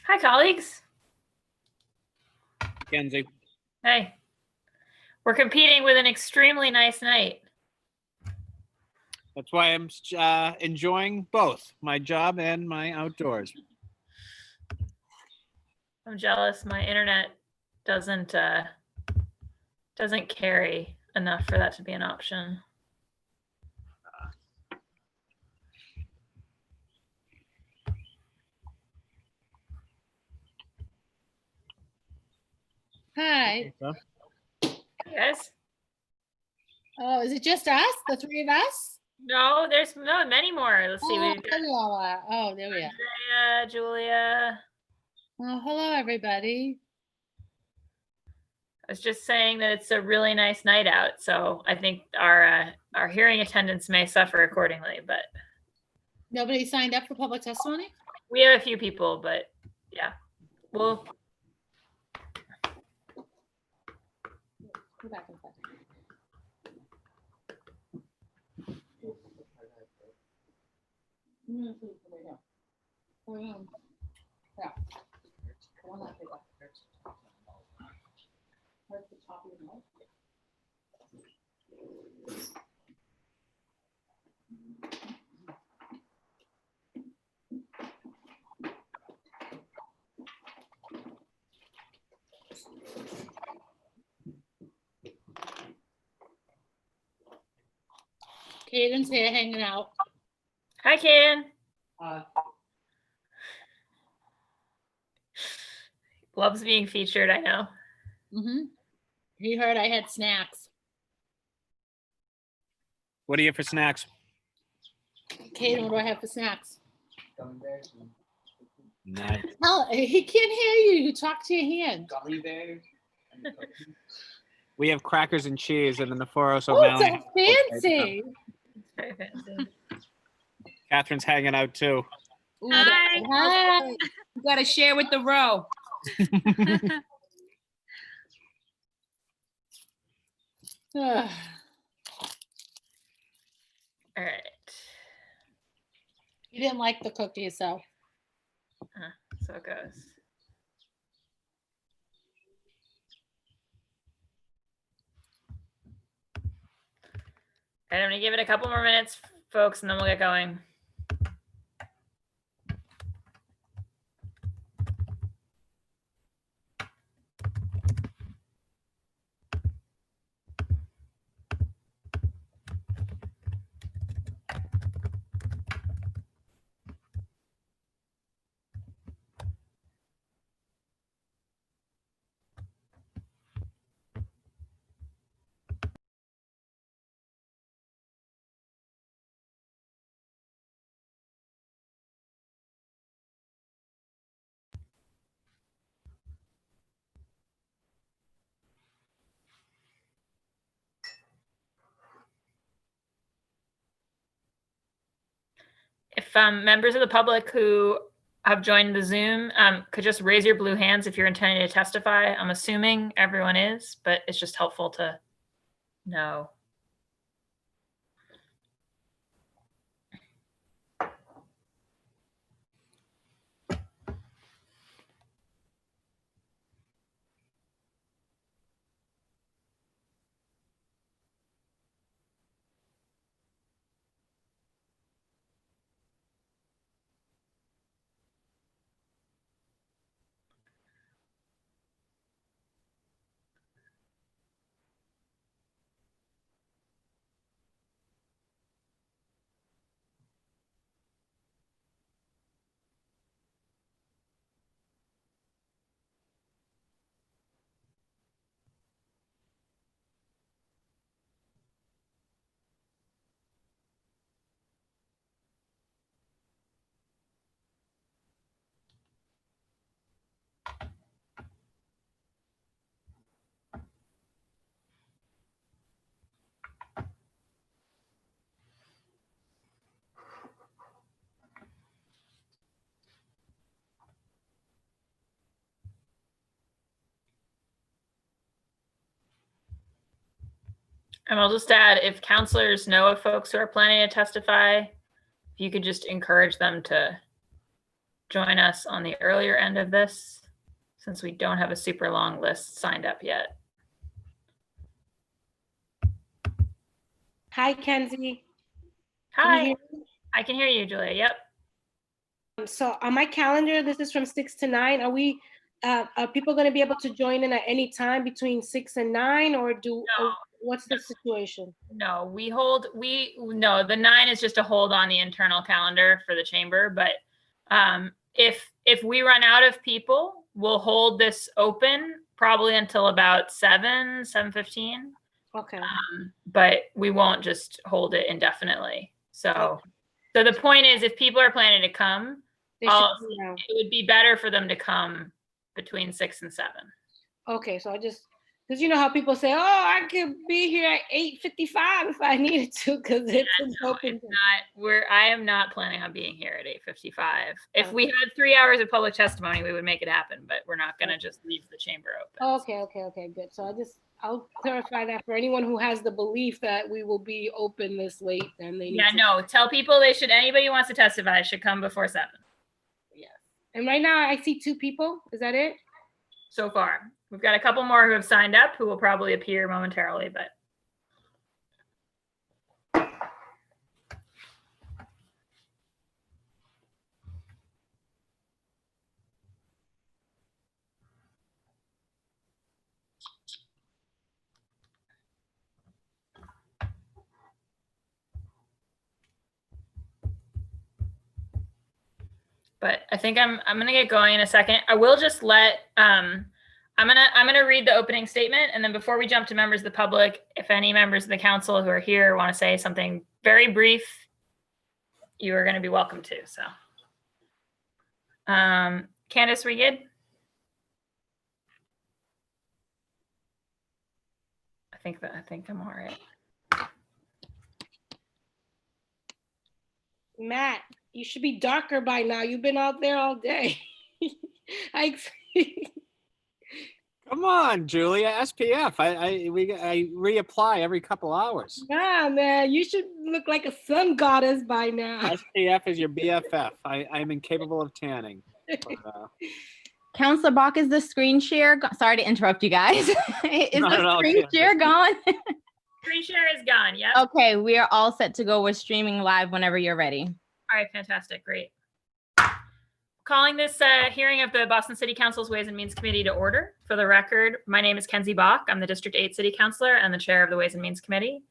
Hi, colleagues. Kenzie. Hey. We're competing with an extremely nice night. That's why I'm enjoying both my job and my outdoors. I'm jealous. My internet doesn't carry enough for that to be an option. Hi. Yes. Oh, is it just us? The three of us? No, there's many more. Let's see. Oh, We've got there we all are. Oh, there we are. Andrea, Julia. Oh, hello, everybody. I was just saying that it's a really nice night out, so I think our hearing attendance may suffer accordingly. But Nobody signed up for public testimony? we have a few people, but yeah, we'll. Go back in a second. Yeah. One left, take off. Hurts the top of your nose. Caden's here hanging out. Hi, Caden. Loves being featured, I know. He heard I had snacks. What do you have for snacks? Caden, what do I have for snacks? Nice. No, he can't hear you. You talk to your hand. Gummy bears. We have crackers and cheese, and then the 406 Oh, O'Malley. so fancy. It's very fancy. Catherine's hanging out too. Ooh, Hi. Hi. you gotta share with the row. Ugh. All right. You didn't like the cookies, so. So it goes. And I'm gonna give it a couple more minutes, folks, and then we'll get going. If members of the public who have joined the Zoom could just raise your blue hands if you're intending to testify. I'm assuming everyone is, but it's just helpful to know. And I'll just add, if counselors know of folks who are planning to testify, if you could just encourage them to join us on the earlier end of this, since we don't have a super long list signed up yet. Hi, Kenzie. Hi, Can you I can hear you, Julia. Yep. hear me? So on my calendar, this is from 6 to 9. Are people going to be able to join in at any time between 6 and 9, or what's the situation? No, the 9 is just a hold on the internal calendar for the chamber. But if we run out of people, we'll hold this open probably until about 7:15. Okay. But we won't just hold it indefinitely. So, Okay. so the point is, if people are planning to come, They should be around. it would be better for them to come between 6 and 7. Okay, so because you know how people say, oh, I could be here at 8:55 if I needed to, because it's an open. I am not planning on being here at 8:55. If Okay. we had 3 hours of public testimony, we would make it happen, but we're not going to just leave the chamber open. Okay, good. So I'll clarify that for anyone who has the belief that we will be open this late, then they need Yeah, to. no, tell people anybody who wants to testify should come before 7. Yes. And right now I see 2 people. Is that it? So far. We've got a couple more who have signed up who will probably appear momentarily, but. But I think I'm gonna get going in a second. I will just let I'm gonna read the opening statement, and then before we jump to members of the public, if any members of the council who are here want to say something very brief, you are going to be welcome to. So, Candace, we good? I think I'm all right. Matt, you should be darker by now. You've been out there all day. Come on, Julia. SPF. I reapply every couple hours. Nah, man, you should look like a sun goddess by now. SPF is your BFF. I'm incapable of tanning. But, Counselor Bach, is the screen share? Sorry to interrupt you guys. Is Not at the all, screen Candace. share gone? Screen share is gone. Yep. Okay, we are all set to go. We're streaming live whenever you're ready. All right, fantastic, great. Calling this hearing of the Boston City Council's Ways and Means Committee to order. For the record, my name is Kenzie Bach. I'm the District 8 City Councilor and the Chair of the Ways and Means Committee.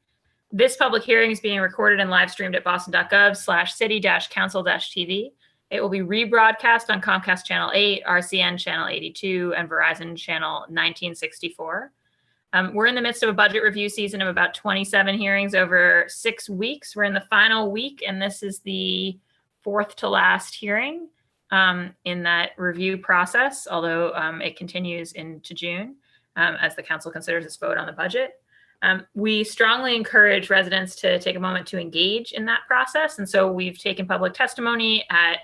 This public hearing is being recorded and live streamed at boston.gov/city-council-tv. It will be rebroadcast on Comcast Channel 8, RCN Channel 82, and Verizon Channel 1964. We're in the midst of a budget review season of about 27 hearings over 6 weeks. We're in the final week, and this is the 4th to last hearing in that review process, although it continues into June as the council considers its vote on the budget. We strongly encourage residents to take a moment to engage in that process. And so we've taken public testimony at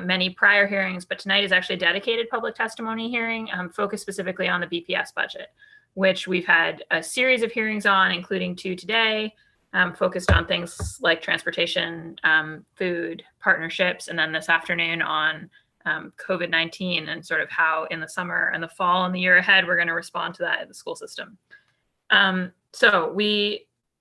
many prior hearings, but tonight is actually a dedicated public testimony hearing focused specifically on the BPS budget, which we've had a series of hearings on, including 2 today, focused on things like transportation, food, partnerships, and then this afternoon on COVID-19 and sort of how in the summer and the fall and the year ahead, we're going to respond to that in the school system. So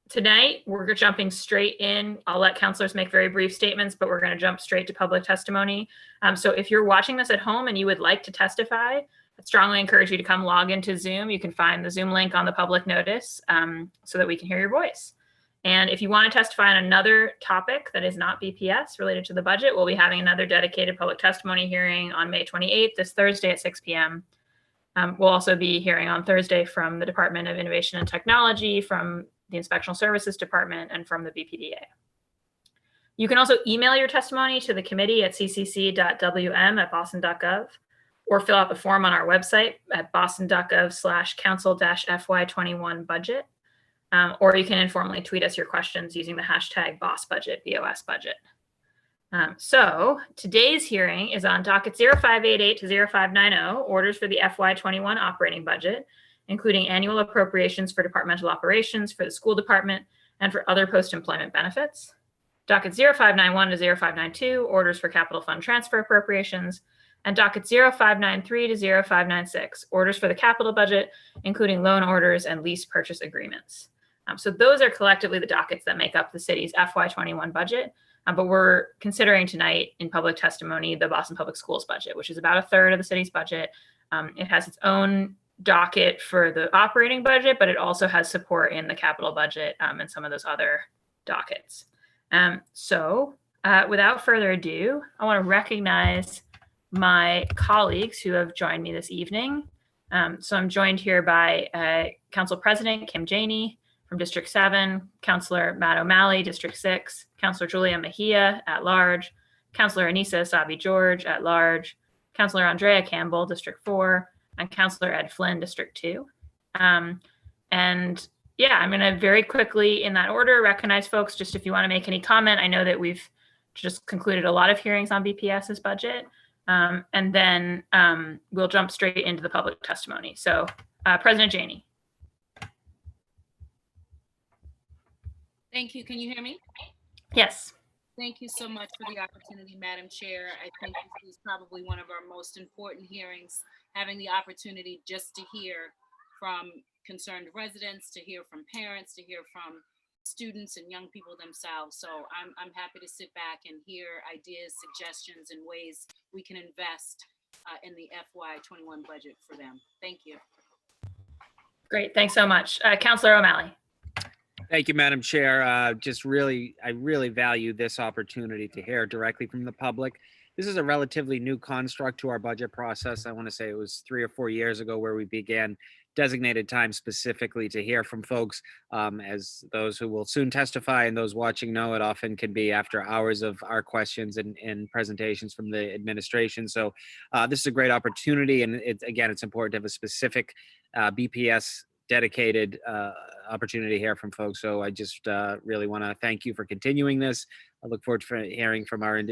tonight we're jumping straight in. I'll let counselors make very brief statements, but we're going to jump straight to public testimony. So if you're watching this at home and you would like to testify, I strongly encourage you to come log into Zoom. You can find the Zoom link on the public notice so that we can hear your voice. And if you want to testify on another topic that is not BPS related to the budget, we'll be having another dedicated public testimony hearing on May 28th, this Thursday at 6 p.m. We'll also be hearing on Thursday from the Department of Innovation and Technology, from the Inspectional Services Department, and from the BPDA. You can also email your testimony to the committee at ccc.wm@boston.gov, or fill out the form on our website at boston.gov/council-FY21 budget. Or you can informally tweet us your questions using the hashtag BOSSBudget, BOS budget. So today's hearing is on docket 0588 to 0590, orders for the FY21 operating budget, including annual appropriations for departmental operations, for the school department, and for other post-employment benefits. docket 0591 to 0592, orders for capital fund transfer appropriations, and docket 0593 to 0596, orders for the capital budget, including loan orders and lease purchase agreements. So those are collectively the dockets that make up the city's FY21 budget. But we're considering tonight in public testimony the Boston Public Schools budget, which is about a third of the city's budget. It has its own docket for the operating budget, but it also has support in the capital budget and some of those other dockets. Without further ado, I want to recognize my colleagues who have joined me this evening. So I'm joined here by Council President Kim Janey from District 7, Councillor Matt O'Malley, District 6, Councillor Julia Mejia at large, Councillor Anissa Sabi George at large, Councillor Andrea Campbell, District 4, and Councillor Ed Flynn, District 2. I'm going to very quickly, in that order, recognize folks just if you want to make any comment. I know that we've just concluded a lot of hearings on BPS's budget, and then we'll jump straight into the public testimony. So President Janey. Thank you. Can you hear me? Yes. Thank you so much for the opportunity, Madam Chair. I think this is probably one of our most important hearings, having the opportunity just to hear from concerned residents, to hear from parents, to hear from students and young people themselves. So I'm happy to sit back and hear ideas, suggestions, and ways we can invest in the FY21 budget for them. Thank you. Great. Thanks so much. Councillor O'Malley. Thank you, Madam Chair. I really value this opportunity to hear directly from the public. This is a relatively new construct to our budget process. I want to say it was 3 or 4 years ago where we began designated time specifically to hear from folks. As those who will soon testify and those watching know, it often can be after hours of our questions and presentations from the administration. So this is a great opportunity. And it's important to have a specific BPS dedicated opportunity to hear from folks. So I just really want to thank you for continuing this. I look forward to hearing from our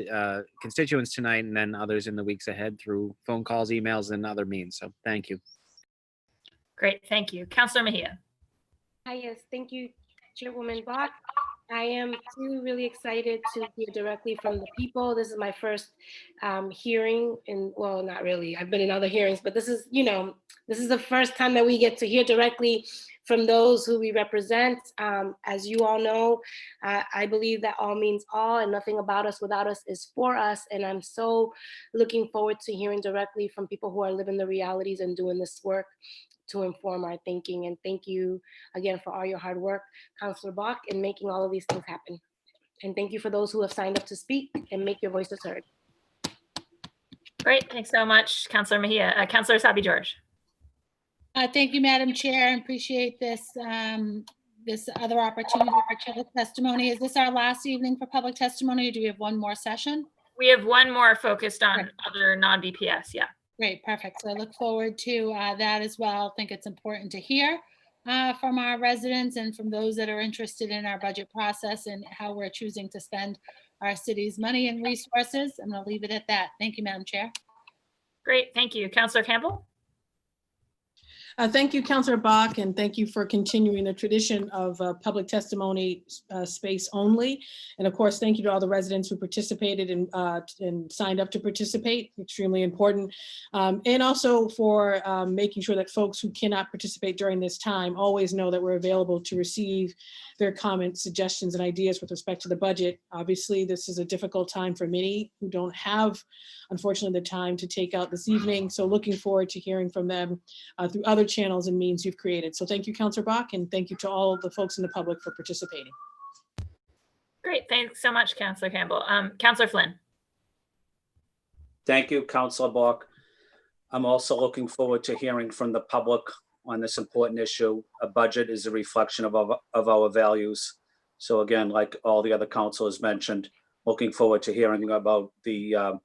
constituents tonight and then others in the weeks ahead through phone calls, emails, and other means. So thank you. Great. Thank you. Councillor Mejia. Hi, yes, thank you, Chairwoman Bach. I am too really excited to hear directly from the people. This is my first hearing, and well, not really. I've been in other hearings, but this is, this is the first time that we get to hear directly from those who we represent. As you all know, I believe that all means all, and nothing about us without us is for us. And I'm so looking forward to hearing directly from people who are living the realities and doing this work to inform our thinking. And thank you again for all your hard work, Councillor Bach, in making all of these things happen. And thank you for those who have signed up to speak and make your voices heard. Great. Thanks so much, Councillor Mejia. Councillor Sabi George. Thank you, Madam Chair, and appreciate this this other opportunity for public testimony. Is this our last evening for public testimony, or do we have one more session? We have one more focused on other non-BPS. Yeah. Great, perfect. So I look forward to that as well. I think it's important to hear from our residents and from those that are interested in our budget process and how we're choosing to spend our city's money and resources. I'm going to leave it at that. Thank you, Madam Chair. Great. Thank you. Councillor Campbell. Thank you, Councillor Bach, and thank you for continuing the tradition of public testimony space only. And of course, thank you to all the residents who participated and signed up to participate, extremely important. And also for making sure that folks who cannot participate during this time always know that we're available to receive their comments, suggestions, and ideas with respect to the budget. Obviously, this is a difficult time for many who don't have, unfortunately, the time to take out this evening. So looking forward to hearing from them through other channels and means you've created. So thank you, Councillor Bach, and thank you to all of the folks in the public for participating. Great. Thanks so much, Councillor Campbell. Councillor Flynn. Thank you, Councillor Bach. I'm also looking forward to hearing from the public on this important issue. A budget is a reflection of our values. So again, like all the other councilors mentioned, looking forward to hearing about the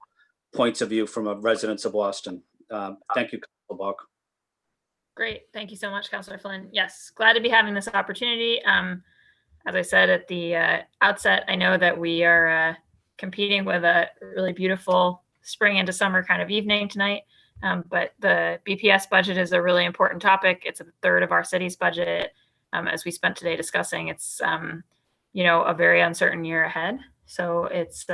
points of view from residents of Boston. Thank you, Councillor Bach. Great. Thank you so much, Councillor Flynn. Yes, glad to be having this opportunity. As I said at the outset, I know that we are competing with a really beautiful spring into summer kind of evening tonight. But the BPS budget is a really important topic. It's a third of our city's budget. As we spent today discussing, it's a very uncertain year ahead. So it's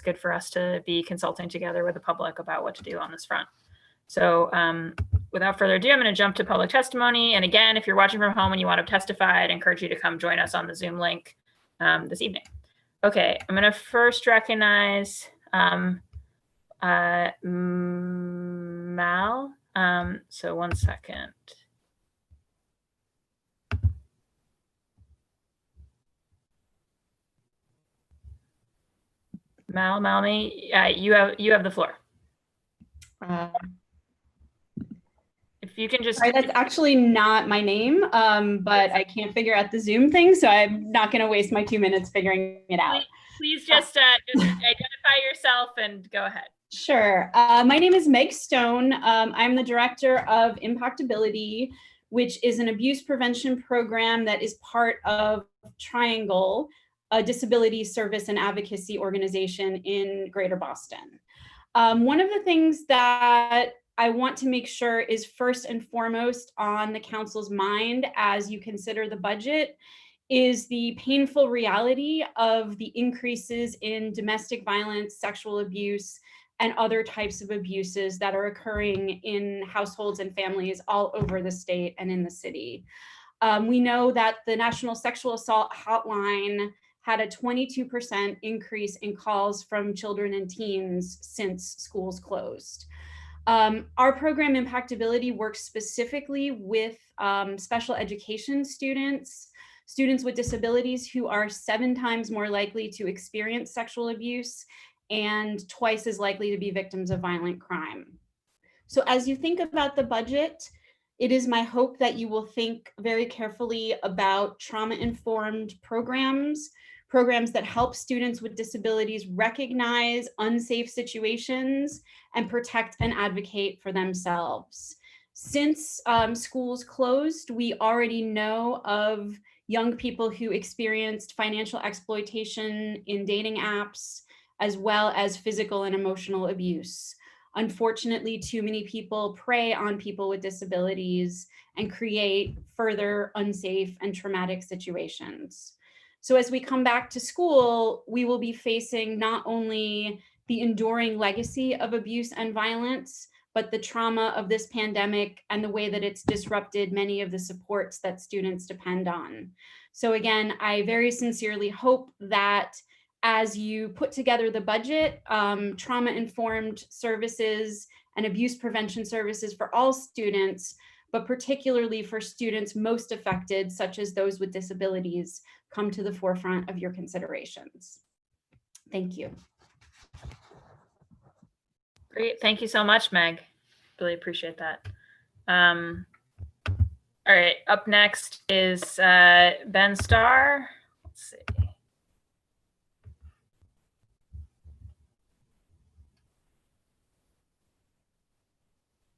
good for us to be consulting together with the public about what to do on this front. So without further ado, I'm going to jump to public testimony. And again, if you're watching from home and you want to testify, I'd encourage you to come join us on the Zoom link this evening. Okay, I'm going to first recognize Mal. So 1 second. Malmy, you have the floor. If you can just. Sorry, that's actually not my name, but I can't figure out the Zoom thing, so I'm not going to waste my 2 minutes figuring it out. Please just identify yourself and go ahead. Sure. My name is Meg Stone. I'm the director of Impactability, which is an abuse prevention program that is part of Triangle, a disability service and advocacy organization in Greater Boston. One of the things that I want to make sure is first and foremost on the council's mind as you consider the budget is the painful reality of the increases in domestic violence, sexual abuse, and other types of abuses that are occurring in households and families all over the state and in the city. We know that the National Sexual Assault Hotline had a 22% increase in calls from children and teens since schools closed. Our program Impactability works specifically with special education students with disabilities who are 7 times more likely to experience sexual abuse and twice as likely to be victims of violent crime. So as you think about the budget, it is my hope that you will think very carefully about trauma-informed programs that help students with disabilities recognize unsafe situations and protect and advocate for themselves. Since schools closed, we already know of young people who experienced financial exploitation in dating apps, as well as physical and emotional abuse. Unfortunately, too many people prey on people with disabilities and create further unsafe and traumatic situations. So as we come back to school, we will be facing not only the enduring legacy of abuse and violence, but the trauma of this pandemic and the way that it's disrupted many of the supports that students depend on. So again, I very sincerely hope that as you put together the budget, trauma-informed services and abuse prevention services for all students, but particularly for students most affected, such as those with disabilities, come to the forefront of your considerations. Thank you. Great, thank you so much, Meg. Really appreciate that. All right, up next is Ben Starr. Let's see.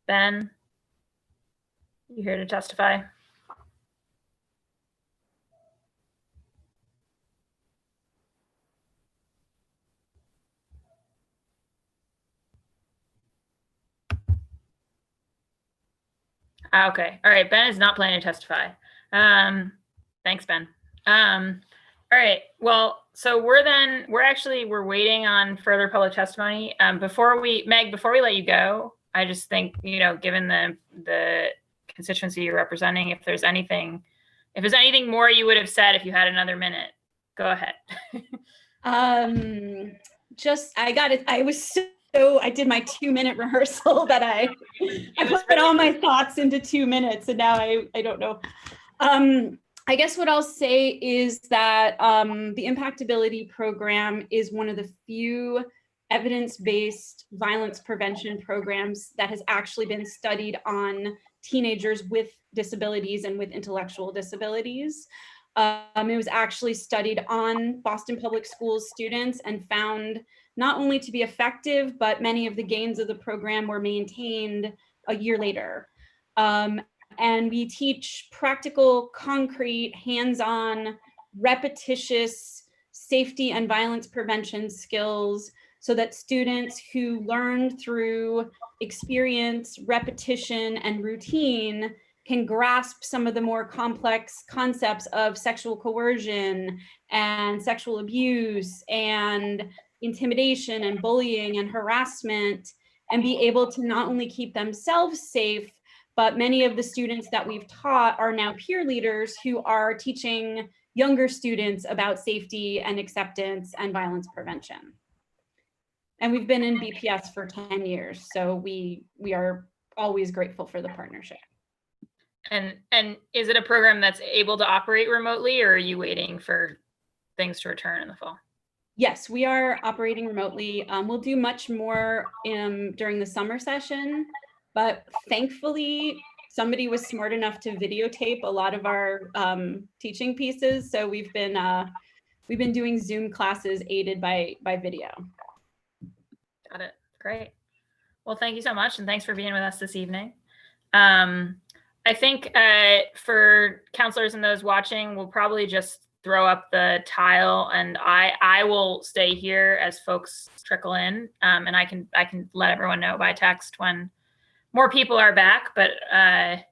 Ben, you here to testify? Okay, all right, Ben is not planning to testify. Thanks, Ben. All right, well, so we're waiting on further public testimony. Before we let you go, I just think, given the constituency you're representing, if there's anything more you would have said if you had another minute, go ahead. I did my 2-minute rehearsal that I put all my thoughts into 2 minutes, and now I don't know. I guess what I'll say is that the Impactability program is one of the few evidence-based violence prevention programs that has actually been studied on teenagers with disabilities and with intellectual disabilities. It was actually studied on Boston Public Schools students and found not only to be effective, but many of the gains of the program were maintained a year later. And we teach practical, concrete, hands-on, repetitious safety and violence prevention skills so that students who learn through experience, repetition, and routine can grasp some of the more complex concepts of sexual coercion and sexual abuse and intimidation and bullying and harassment, and be able to not only keep themselves safe, but many of the students that we've taught are now peer leaders who are teaching younger students about safety and acceptance and violence prevention. And we've been in BPS for 10 years, so we are always grateful for the partnership. And is it a program that's able to operate remotely, or are you waiting for things to return in the fall? Yes, we are operating remotely. We'll do much more during the summer session, but thankfully somebody was smart enough to videotape a lot of our teaching pieces. So we've been doing Zoom classes aided by video. Got it. Great. Well, thank you so much, and thanks for being with us this evening. I think for counselors and those watching, we'll probably just throw up the tile, and I will stay here as folks trickle in, and I can let everyone know by text when more people are back. But I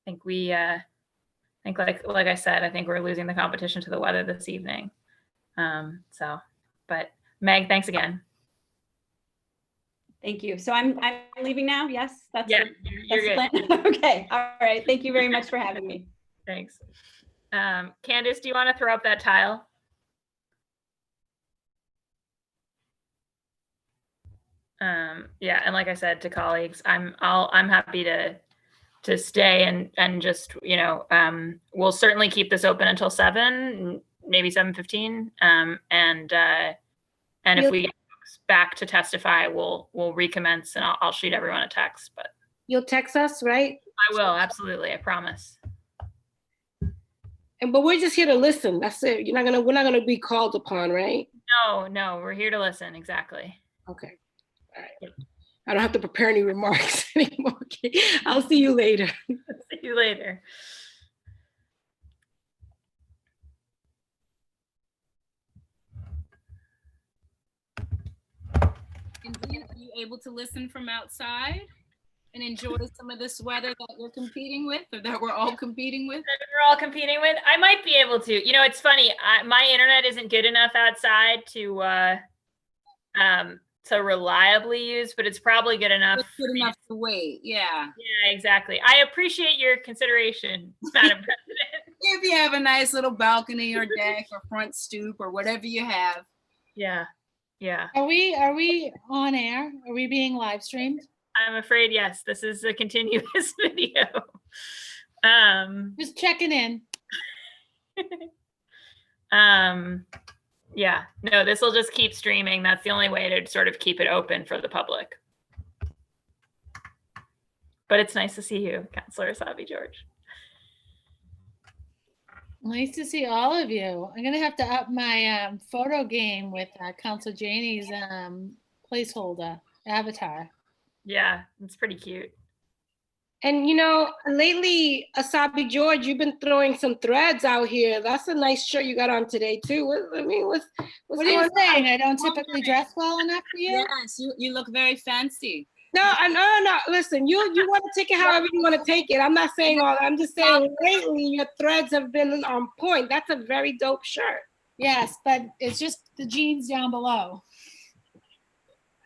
think like I said, I think we're losing the competition to the weather this evening. But Meg, thanks again. Thank you. So I'm leaving now. Yes, You're good. Okay. All right. Thank you very much for having me. Thanks. Candace, do you want to throw up that tile? Yeah, and like I said to colleagues, I'm happy to stay and just, you know, we'll certainly keep this open until 7, maybe 7:15. And if we get back to testify, we'll recommence, and I'll shoot everyone a text. But You'll text us, right? I will, absolutely, I promise. But we're just here to listen. That's it. We're not gonna be called upon, right? No, we're here to listen. Exactly. Okay. All right. I don't have to prepare any remarks anymore. Okay. I'll see you later. See you later. And are you able to listen from outside and enjoy some of this weather that you're competing with, or that we're all competing with? That we're all competing with. I might be able to. You know, it's funny. My internet isn't good enough outside to reliably use, but it's probably good enough. It's good enough to wait. Yeah. Yeah, exactly. I appreciate your consideration, Madam President. If you have a nice little balcony or deck or front stoop or whatever you have. Yeah. Are we on air? Are we being live streamed? I'm afraid, yes. This is a continuous video. Just checking in. Yeah, no, this will just keep streaming. That's the only way to sort of keep it open for the public. But it's nice to see you, Councillor Asabi George. Nice to see all of you. I'm gonna have to up my photo game with Council Janie's placeholder avatar. Yeah, it's pretty cute. And lately, Asabi George, you've been throwing some threads out here. That's a nice shirt you got on today too. What's What are you saying? I don't typically dress well enough for you? Yes, you look very fancy. No. Listen, you want to take it however you want to take it. I'm not saying all that. I'm just saying lately your threads have been on point. That's a very dope shirt. Yes, but it's just the jeans down below.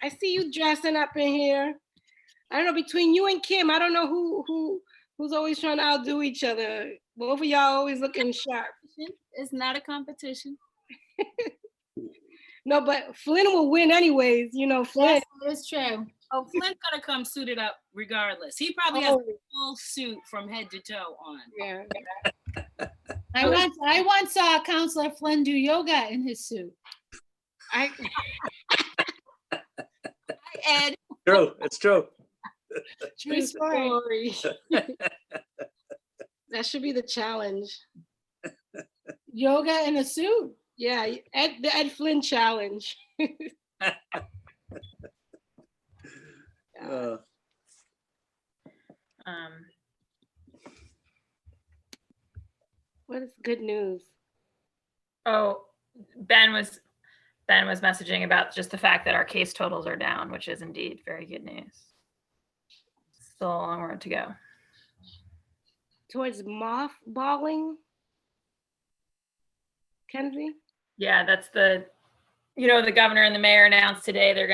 I see you dressing up in here. I don't know, between you and Kim, I don't know who's always trying to outdo each other. Both of y'all always looking sharp. It's not a competition. No, but Flynn will win anyways. Flynn. Yes, that is true. Oh, Flynn's gonna come suited up regardless. He probably has a full suit from head to toe on. Yeah. I once saw Councillor Flynn do yoga in his suit. Hi, Ed. True, it's true. True story. That should be the challenge. Yoga in a suit. Yeah, the Ed Flynn challenge. What is good news? Oh, Ben was messaging about just the fact that our case totals are down, which is indeed very good news. Still a long road to go. towards mothballing. Kenzie? Yeah, that's the governor and the mayor announced today they're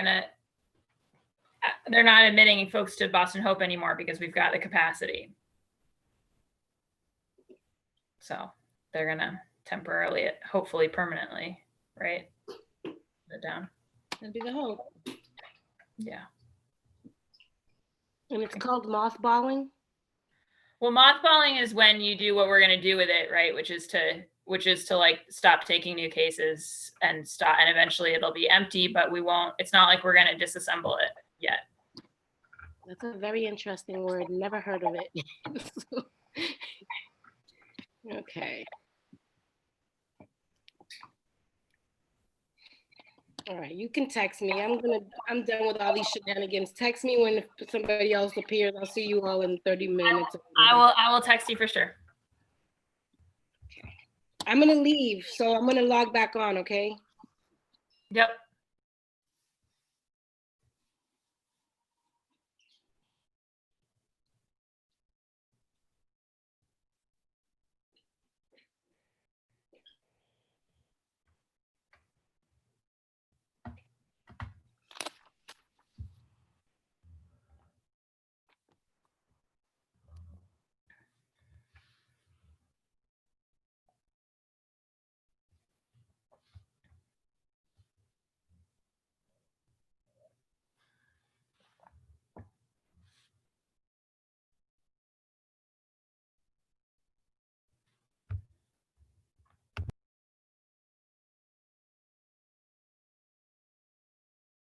not admitting folks to Boston Hope anymore because we've got the capacity. So they're gonna temporarily, hopefully permanently, right? Put it down. That'd be the hope. Yeah. And it's called mothballing? Well, mothballing is when you do what we're going to do with it, right? Which is to like stop taking new cases and stop, and eventually it'll be empty, but we won't, it's not like we're going to disassemble it yet. That's a very interesting word. Never heard of it. Okay. All right, you can text me. I'm done with all these shenanigans. Text me when somebody else appears. I'll see you all in 30 minutes. I will text you for sure. I'm gonna leave, so I'm gonna log back on, okay? Yep.